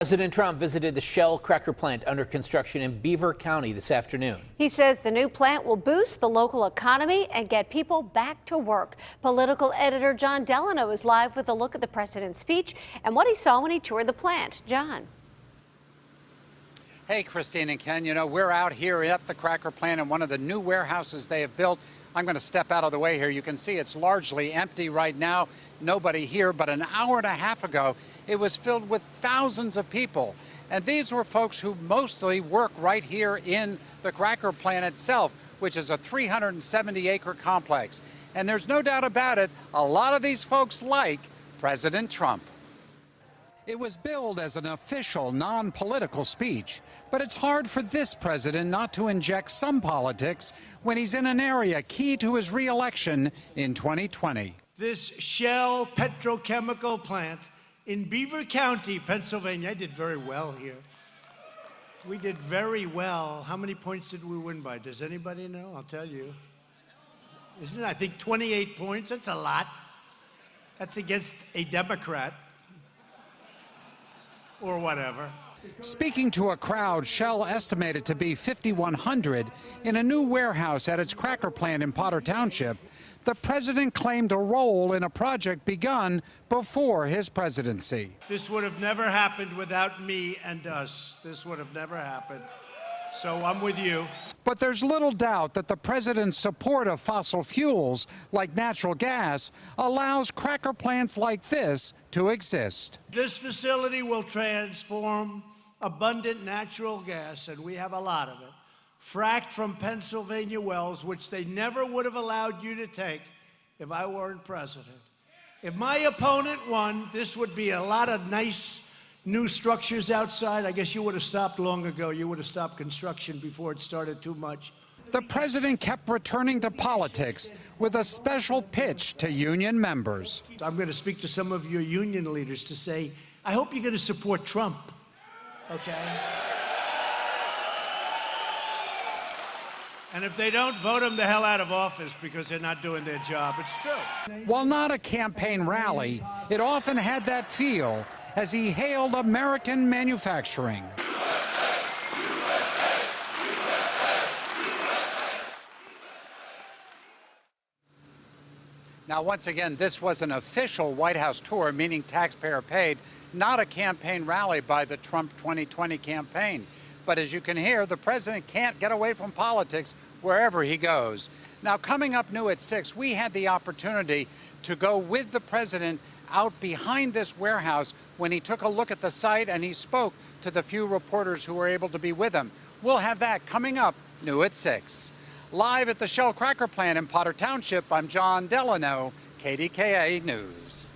President Trump visited the Shell cracker plant under construction in Beaver County this afternoon. He says the new plant will boost the local economy and get people back to work. Political editor John Delano is live with a look at the president's speech and what he saw when he toured the plant. John. Hey, Christine and Ken, you know, we're out here at the cracker plant in one of the new warehouses they have built. I'm going to step out of the way here. You can see it's largely empty right now. Nobody here, but an hour and a half ago, it was filled with thousands of people. And these were folks who mostly work right here in the cracker plant itself, which is a 370-acre complex. And there's no doubt about it, a lot of these folks like President Trump. It was billed as an official, non-political speech, but it's hard for this president not to inject some politics when he's in an area key to his re-election in 2020. This Shell petrochemical plant in Beaver County, Pennsylvania. I did very well here. We did very well. How many points did we win by? Does anybody know? I'll tell you. Isn't it, I think, 28 points? That's a lot. That's against a Democrat. Or whatever. Speaking to a crowd Shell estimated to be 5,100 in a new warehouse at its cracker plant in Potter Township, the president claimed a role in a project begun before his presidency. This would have never happened without me and us. This would have never happened. So I'm with you. But there's little doubt that the president's support of fossil fuels, like natural gas, allows cracker plants like this to exist. This facility will transform abundant natural gas, and we have a lot of it, fracked from Pennsylvania wells, which they never would have allowed you to take if I weren't president. If my opponent won, this would be a lot of nice new structures outside. I guess you would have stopped long ago. You would have stopped construction before it started too much. The president kept returning to politics with a special pitch to union members. I'm going to speak to some of your union leaders to say, I hope you're going to support Trump, okay? And if they don't, vote them the hell out of office because they're not doing their job. It's true. While not a campaign rally, it often had that feel as he hailed American manufacturing. Now, once again, this was an official White House tour, meaning taxpayer paid, not a campaign rally by the Trump 2020 campaign. But as you can hear, the president can't get away from politics wherever he goes. Now, coming up new at 6, we had the opportunity to go with the president out behind this warehouse when he took a look at the site and he spoke to the few reporters who were able to be with him. We'll have that coming up new at 6. Live at the Shell cracker plant in Potter Township, I'm John Delano, KDKA News.